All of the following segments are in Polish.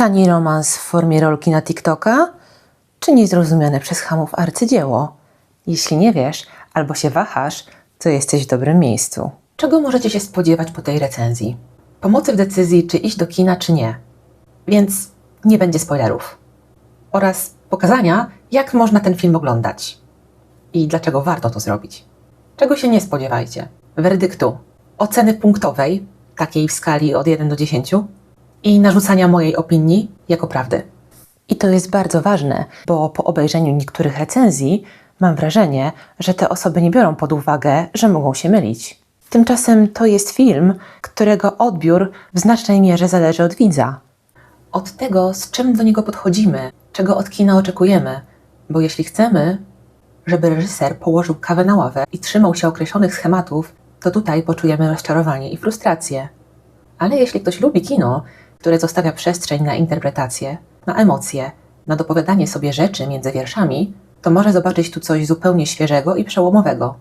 Tani romans w formie rolki na TikToka, czy niezrozumiane przez chamów arcydzieło? Jeśli nie wiesz, albo się wahasz, to jesteś w dobrym miejscu. Czego możecie się spodziewać po tej recenzji? Pomocy w decyzji, czy iść do kina, czy nie. Więc nie będzie spoilerów. Oraz pokazania, jak można ten film oglądać. I dlaczego warto to zrobić. Czego się nie spodziewajcie? Werdyktu, oceny punktowej, takiej w skali od 1 do 10 i narzucania mojej opinii jako prawdy. I to jest bardzo ważne, bo po obejrzeniu niektórych recenzji mam wrażenie, że te osoby nie biorą pod uwagę, że mogą się mylić. Tymczasem to jest film, którego odbiór w znacznej mierze zależy od widza. Od tego, z czym do niego podchodzimy, czego od kina oczekujemy. Bo jeśli chcemy, żeby reżyser położył kawę na ławę i trzymał się określonych schematów, to tutaj poczujemy rozczarowanie i frustrację. Ale jeśli ktoś lubi kino, które zostawia przestrzeń na interpretację, na emocje, na dopowiadanie sobie rzeczy między wierszami, to może zobaczyć tu coś zupełnie świeżego i przełomowego.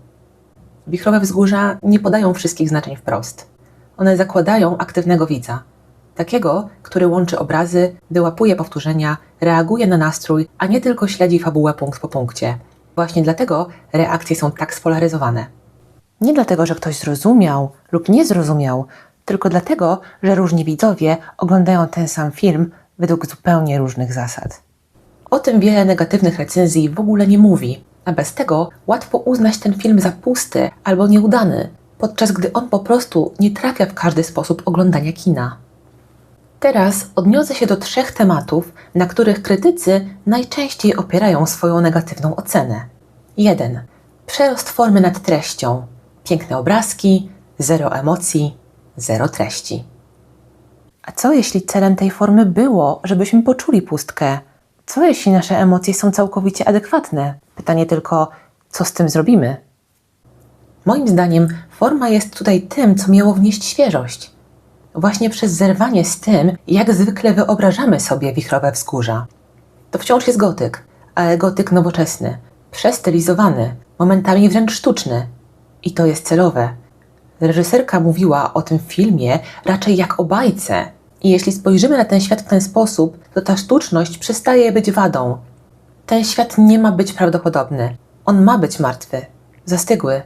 Wichrowe wzgórza nie podają wszystkich znaczeń wprost. One zakładają aktywnego widza. Takiego, który łączy obrazy, wyłapuje powtórzenia, reaguje na nastrój, a nie tylko śledzi fabułę punkt po punkcie. Właśnie dlatego reakcje są tak spolaryzowane. Nie dlatego, że ktoś zrozumiał lub nie zrozumiał, tylko dlatego, że różni widzowie oglądają ten sam film według zupełnie różnych zasad. O tym wiele negatywnych recenzji w ogóle nie mówi, a bez tego łatwo uznać ten film za pusty albo nieudany, podczas gdy on po prostu nie trafia w każdy sposób oglądania kina. Teraz odniosę się do 3 tematów, na których krytycy najczęściej opierają swoją negatywną ocenę. 1. Przerost formy nad treścią. Piękne obrazki, zero emocji, zero treści. A co jeśli celem tej formy było, żebyśmy poczuli pustkę? Co jeśli nasze emocje są całkowicie adekwatne? Pytanie tylko, co z tym zrobimy? Moim zdaniem forma jest tutaj tym, co miało wnieść świeżość. Właśnie przez zerwanie z tym, jak zwykle wyobrażamy sobie wichrowe wzgórza. To wciąż jest gotyk, ale gotyk nowoczesny, przestylizowany, momentami wręcz sztuczny. I to jest celowe. Reżyserka mówiła o tym filmie raczej jak o bajce. I jeśli spojrzymy na ten świat w ten sposób, to ta sztuczność przestaje być wadą. Ten świat nie ma być prawdopodobny. On ma być martwy, zastygły.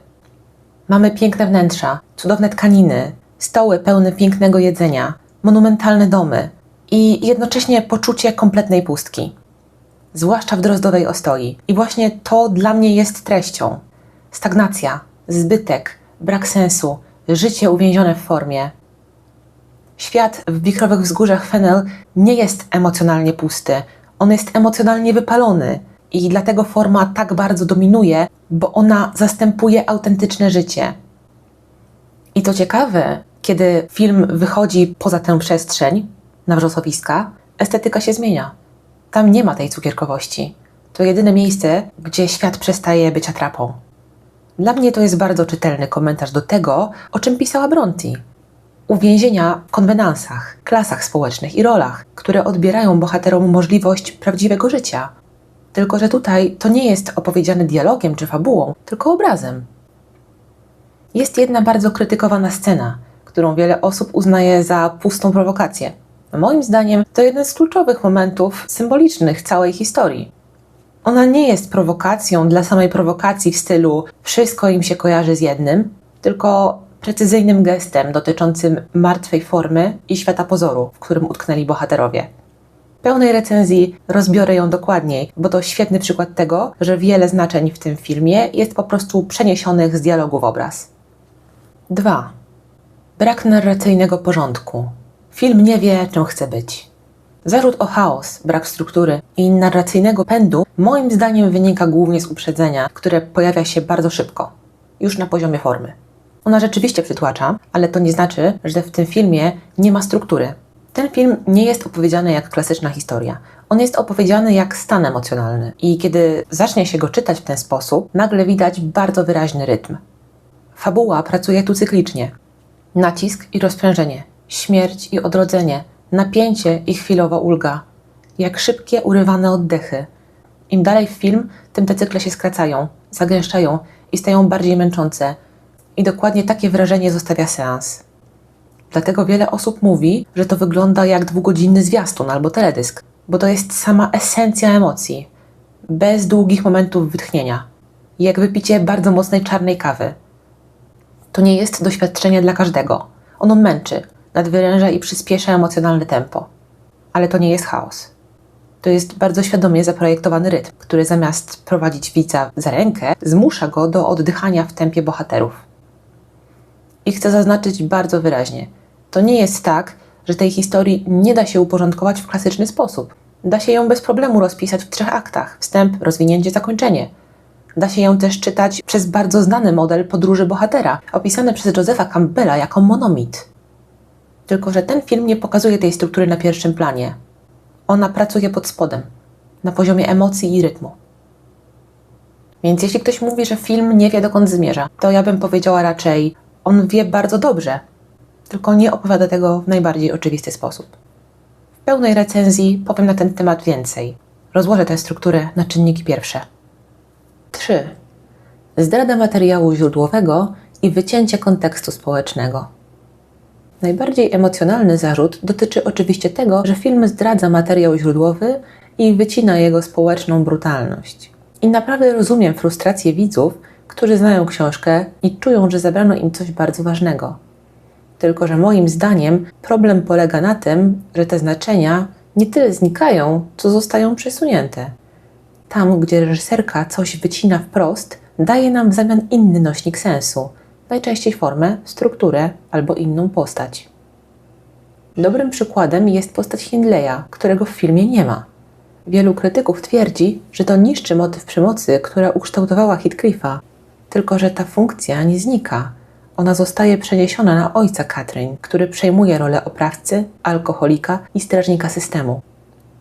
Mamy piękne wnętrza, cudowne tkaniny, stoły pełne pięknego jedzenia, monumentalne domy i jednocześnie poczucie kompletnej pustki. Zwłaszcza w Drozdowej Ostoi. I właśnie to dla mnie jest treścią. Stagnacja, zbytek, brak sensu, życie uwięzione w formie. Świat w wichrowych wzgórzach Fennel nie jest emocjonalnie pusty. On jest emocjonalnie wypalony i dlatego forma tak bardzo dominuje, bo ona zastępuje autentyczne życie. I to ciekawe, kiedy film wychodzi poza tę przestrzeń na wrzosowiska, estetyka się zmienia. Tam nie ma tej cukierkowości. To jedyne miejsce, gdzie świat przestaje być atrapą. Dla mnie to jest bardzo czytelny komentarz do tego, o czym pisała Brontë. Uwięzienia w konwenansach, klasach społecznych i rolach, które odbierają bohaterom możliwość prawdziwego życia. Tylko że tutaj to nie jest opowiedziane dialogiem czy fabułą, tylko obrazem. Jest jedna bardzo krytykowana scena, którą wiele osób uznaje za pustą prowokację. Moim zdaniem to jeden z kluczowych momentów symbolicznych całej historii. Ona nie jest prowokacją dla samej prowokacji w stylu wszystko im się kojarzy z jednym, tylko precyzyjnym gestem dotyczącym martwej formy i świata pozoru, w którym utknęli bohaterowie. W pełnej recenzji rozbiorę ją dokładniej, bo to świetny przykład tego, że wiele znaczeń w tym filmie jest po prostu przeniesionych z dialogu w obraz. 2. Brak narracyjnego porządku. Film nie wie, czym chce być. Zarzut o chaos, brak struktury i narracyjnego pędu moim zdaniem wynika głównie z uprzedzenia, które pojawia się bardzo szybko, już na poziomie formy. Ona rzeczywiście przytłacza, ale to nie znaczy, że w tym filmie nie ma struktury. Ten film nie jest opowiedziany jak klasyczna historia. On jest opowiedziany jak stan emocjonalny i kiedy zacznie się go czytać w ten sposób, nagle widać bardzo wyraźny rytm. Fabuła pracuje tu cyklicznie. Nacisk i rozprężenie, śmierć i odrodzenie, napięcie i chwilowa ulga. Jak szybkie, urywane oddechy. Im dalej w film, tym te cykle się skracają, zagęszczają i stają bardziej męczące. I dokładnie takie wrażenie zostawia seans. Dlatego wiele osób mówi, że to wygląda jak 2-godzinny zwiastun albo teledysk, bo to jest sama esencja emocji, bez długich momentów wytchnienia, jak wypicie bardzo mocnej czarnej kawy. To nie jest doświadczenie dla każdego. Ono męczy, nadwyręża i przyspiesza emocjonalne tempo. Ale to nie jest chaos. To jest bardzo świadomie zaprojektowany rytm, który zamiast prowadzić widza za rękę, zmusza go do oddychania w tempie bohaterów. I chcę zaznaczyć bardzo wyraźnie, to nie jest tak, że tej historii nie da się uporządkować w klasyczny sposób. Da się ją bez problemu rozpisać w 3 aktach: wstęp, rozwinięcie, zakończenie. Da się ją też czytać przez bardzo znany model podróży bohatera, opisany przez Josepha Campbella jako monomit. Tylko że ten film nie pokazuje tej struktury na pierwszym planie. Ona pracuje pod spodem, na poziomie emocji i rytmu. Więc jeśli ktoś mówi, że film nie wie, dokąd zmierza, to ja bym powiedziała raczej: on wie bardzo dobrze, tylko nie opowiada tego w najbardziej oczywisty sposób. W pełnej recenzji powiem na ten temat więcej. Rozłożę tę strukturę na czynniki pierwsze. 3. Zdrada materiału źródłowego i wycięcie kontekstu społecznego. Najbardziej emocjonalny zarzut dotyczy oczywiście tego, że film zdradza materiał źródłowy i wycina jego społeczną brutalność. I naprawdę rozumiem frustrację widzów, którzy znają książkę i czują, że zabrano im coś bardzo ważnego. Tylko że moim zdaniem problem polega na tym, że te znaczenia nie tyle znikają, co zostają przesunięte. Tam, gdzie reżyserka coś wycina wprost, daje nam w zamian inny nośnik sensu, najczęściej formę, strukturę albo inną postać. Dobrym przykładem jest postać Hindleya, którego w filmie nie ma. Wielu krytyków twierdzi, że to niszczy motyw przemocy, która ukształtowała Heathcliffa, tylko że ta funkcja nie znika. Ona zostaje przeniesiona na ojca Catherine, który przejmuje rolę oprawcy, alkoholika i strażnika systemu.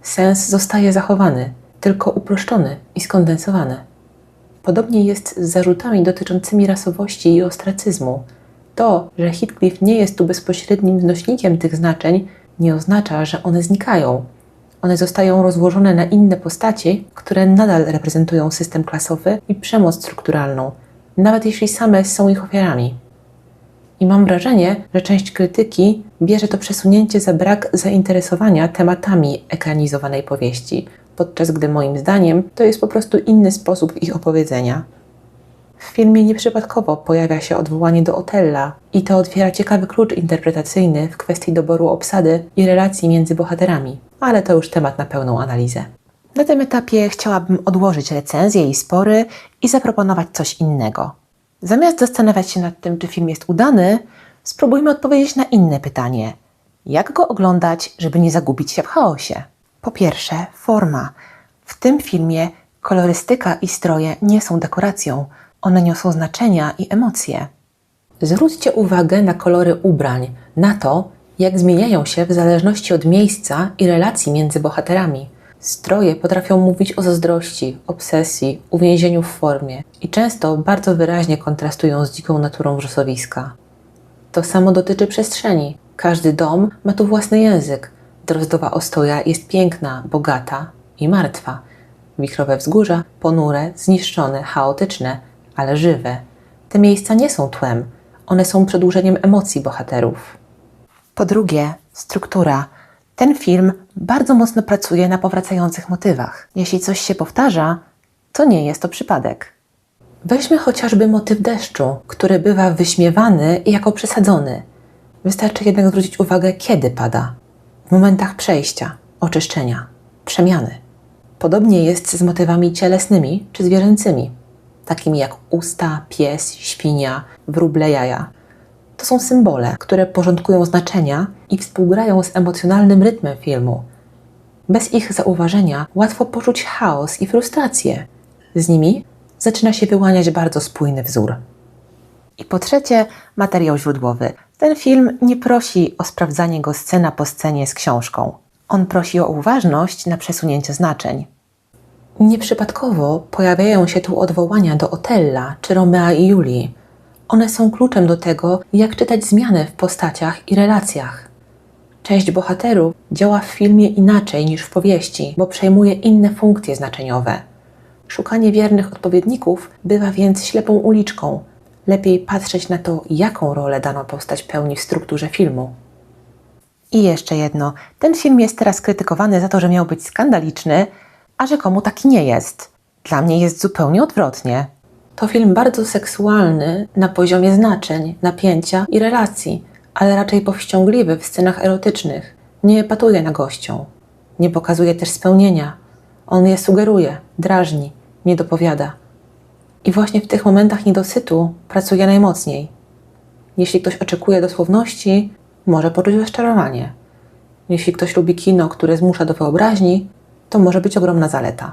Sens zostaje zachowany, tylko uproszczony i skondensowany. Podobnie jest z zarzutami dotyczącymi rasowości i ostracyzmu. To, że Heathcliff nie jest tu bezpośrednim nośnikiem tych znaczeń, nie oznacza, że one znikają. One zostają rozłożone na inne postaci, które nadal reprezentują system klasowy i przemoc strukturalną, nawet jeśli same są ich ofiarami. I mam wrażenie, że część krytyki bierze to przesunięcie za brak zainteresowania tematami ekranizowanej powieści, podczas gdy moim zdaniem to jest po prostu inny sposób ich opowiedzenia. W filmie nieprzypadkowo pojawia się odwołanie do Otella i to otwiera ciekawy klucz interpretacyjny w kwestii doboru obsady i relacji między bohaterami, ale to już temat na pełną analizę. Na tym etapie chciałabym odłożyć recenzję i spory i zaproponować coś innego. Zamiast zastanawiać się nad tym, czy film jest udany, spróbujmy odpowiedzieć na inne pytanie. Jak go oglądać, żeby nie zagubić się w chaosie? Po pierwsze, forma. W tym filmie kolorystyka i stroje nie są dekoracją. One niosą znaczenia i emocje. Zwróćcie uwagę na kolory ubrań, na to, jak zmieniają się w zależności od miejsca i relacji między bohaterami. Stroje potrafią mówić o zazdrości, obsesji, uwięzieniu w formie i często bardzo wyraźnie kontrastują z dziką naturą wrzosowiska. To samo dotyczy przestrzeni. Każdy dom ma tu własny język. Drozdowa ostoja jest piękna, bogata i martwa. Wichrowe wzgórza, ponure, zniszczone, chaotyczne, ale żywe. Te miejsca nie są tłem. One są przedłużeniem emocji bohaterów. Po drugie, struktura. Ten film bardzo mocno pracuje na powracających motywach. Jeśli coś się powtarza, to nie jest to przypadek. Weźmy chociażby motyw deszczu, który bywa wyśmiewany jako przesadzony. Wystarczy jednak zwrócić uwagę, kiedy pada. W momentach przejścia, oczyszczenia, przemiany. Podobnie jest z motywami cielesnymi czy zwierzęcymi, takimi jak usta, pies, świnia, wróble, jaja. To są symbole, które porządkują znaczenia i współgrają z emocjonalnym rytmem filmu. Bez ich zauważenia łatwo poczuć chaos i frustrację. Z nimi zaczyna się wyłaniać bardzo spójny wzór. I po trzecie, materiał źródłowy. Ten film nie prosi o sprawdzanie go scena po scenie z książką. On prosi o uważność na przesunięcie znaczeń. Nieprzypadkowo pojawiają się tu odwołania do Otella czy Romea i Julii. One są kluczem do tego, jak czytać zmiany w postaciach i relacjach. Część bohaterów działa w filmie inaczej niż w powieści, bo przejmuje inne funkcje znaczeniowe. Szukanie wiernych odpowiedników bywa więc ślepą uliczką. Lepiej patrzeć na to, jaką rolę dana postać pełni w strukturze filmu. I jeszcze jedno. Ten film jest teraz krytykowany za to, że miał być skandaliczny, a rzekomo taki nie jest. Dla mnie jest zupełnie odwrotnie. To film bardzo seksualny na poziomie znaczeń, napięcia i relacji, ale raczej powściągliwy w scenach erotycznych. Nie epatuje na gością. Nie pokazuje też spełnienia. On je sugeruje, drażni, nie dopowiada. I właśnie w tych momentach niedosytu pracuje najmocniej. Jeśli ktoś oczekuje dosłowności, może poczuć rozczarowanie. Jeśli ktoś lubi kino, które zmusza do wyobraźni, to może być ogromna zaleta.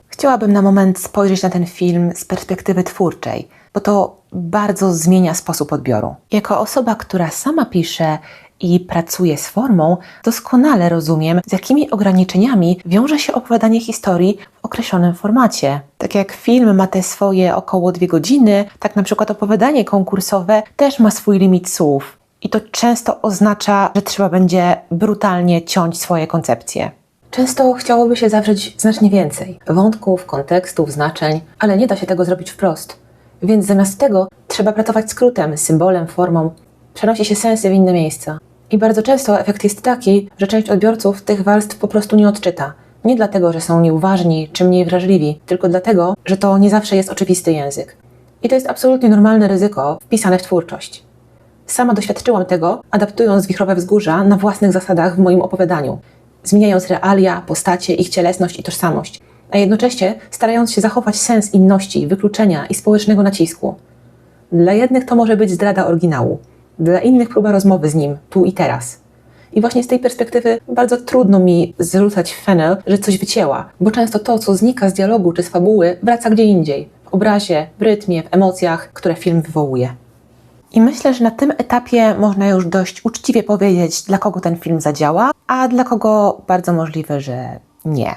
Chciałabym na moment spojrzeć na ten film z perspektywy twórczej, bo to bardzo zmienia sposób odbioru. Jako osoba, która sama pisze i pracuje z formą, doskonale rozumiem, z jakimi ograniczeniami wiąże się opowiadanie historii w określonym formacie. Tak jak film ma te swoje około 2 godziny, tak na przykład opowiadanie konkursowe też ma swój limit słów. I to często oznacza, że trzeba będzie brutalnie ciąć swoje koncepcje. Często chciałoby się zawrzeć znacznie więcej wątków, kontekstów, znaczeń, ale nie da się tego zrobić wprost. Więc zamiast tego trzeba pracować skrótem, symbolem, formą. Przenosi się sensy w inne miejsca. I bardzo często efekt jest taki, że część odbiorców tych warstw po prostu nie odczyta. Nie dlatego, że są nieuważni czy mniej wrażliwi, tylko dlatego, że to nie zawsze jest oczywisty język. I to jest absolutnie normalne ryzyko wpisane w twórczość. Sama doświadczyłam tego, adaptując Wichrowe Wzgórza na własnych zasadach w moim opowiadaniu, zmieniając realia, postacie, ich cielesność i tożsamość, a jednocześnie starając się zachować sens inności, wykluczenia i społecznego nacisku. Dla jednych to może być zdrada oryginału, dla innych próba rozmowy z nim, tu i teraz. I właśnie z tej perspektywy bardzo trudno mi zrzucać w fenel, że coś wycięła, bo często to, co znika z dialogu czy z fabuły, wraca gdzie indziej, w obrazie, w rytmie, w emocjach, które film wywołuje. I myślę, że na tym etapie można już dość uczciwie powiedzieć, dla kogo ten film zadziała, a dla kogo bardzo możliwe, że nie.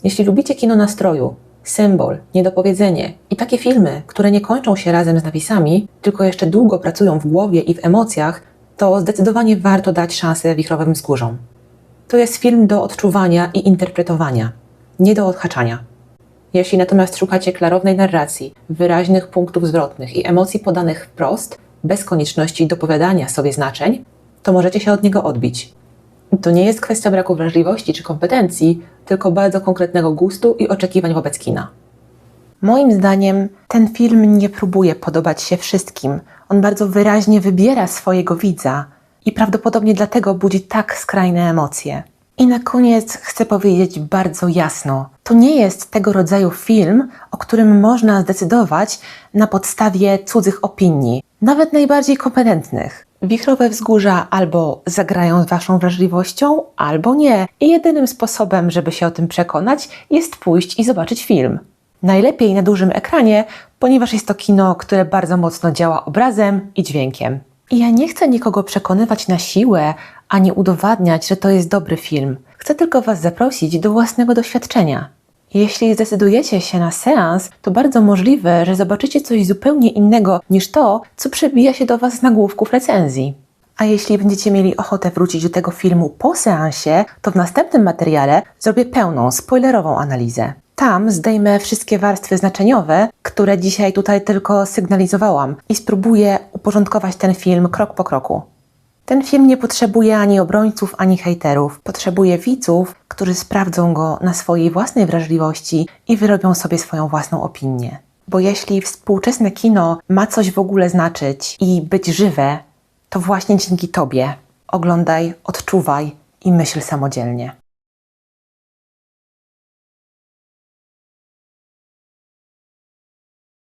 Jeśli lubicie kino nastroju, symbol, niedopowiedzenie i takie filmy, które nie kończą się razem z napisami, tylko jeszcze długo pracują w głowie i w emocjach, to zdecydowanie warto dać szansę Wichrowym Wzgórzom. To jest film do odczuwania i interpretowania, nie do odhaczania. Jeśli natomiast szukacie klarownej narracji, wyraźnych punktów zwrotnych i emocji podanych wprost, bez konieczności dopowiadania sobie znaczeń, to możecie się od niego odbić. To nie jest kwestia braku wrażliwości czy kompetencji, tylko bardzo konkretnego gustu i oczekiwań wobec kina. Moim zdaniem ten film nie próbuje podobać się wszystkim. On bardzo wyraźnie wybiera swojego widza i prawdopodobnie dlatego budzi tak skrajne emocje. I na koniec chcę powiedzieć bardzo jasno, to nie jest tego rodzaju film, o którym można zdecydować na podstawie cudzych opinii, nawet najbardziej kompetentnych. Wichrowe Wzgórza albo zagrają z waszą wrażliwością, albo nie. I jedynym sposobem, żeby się o tym przekonać, jest pójść i zobaczyć film. Najlepiej na dużym ekranie, ponieważ jest to kino, które bardzo mocno działa obrazem i dźwiękiem. I ja nie chcę nikogo przekonywać na siłę, ani udowadniać, że to jest dobry film. Chcę tylko was zaprosić do własnego doświadczenia. Jeśli zdecydujecie się na seans, to bardzo możliwe, że zobaczycie coś zupełnie innego niż to, co przebija się do was z nagłówków recenzji. A jeśli będziecie mieli ochotę wrócić do tego filmu po seansie, to w następnym materiale zrobię pełną, spoilerową analizę. Tam zdejmę wszystkie warstwy znaczeniowe, które dzisiaj tutaj tylko sygnalizowałam i spróbuję uporządkować ten film krok po kroku. Ten film nie potrzebuje ani obrońców, ani hejterów. Potrzebuje widzów, którzy sprawdzą go na swojej własnej wrażliwości i wyrobią sobie swoją własną opinię. Bo jeśli współczesne kino ma coś w ogóle znaczyć i być żywe, to właśnie dzięki tobie. Oglądaj, odczuwaj i myśl samodzielnie.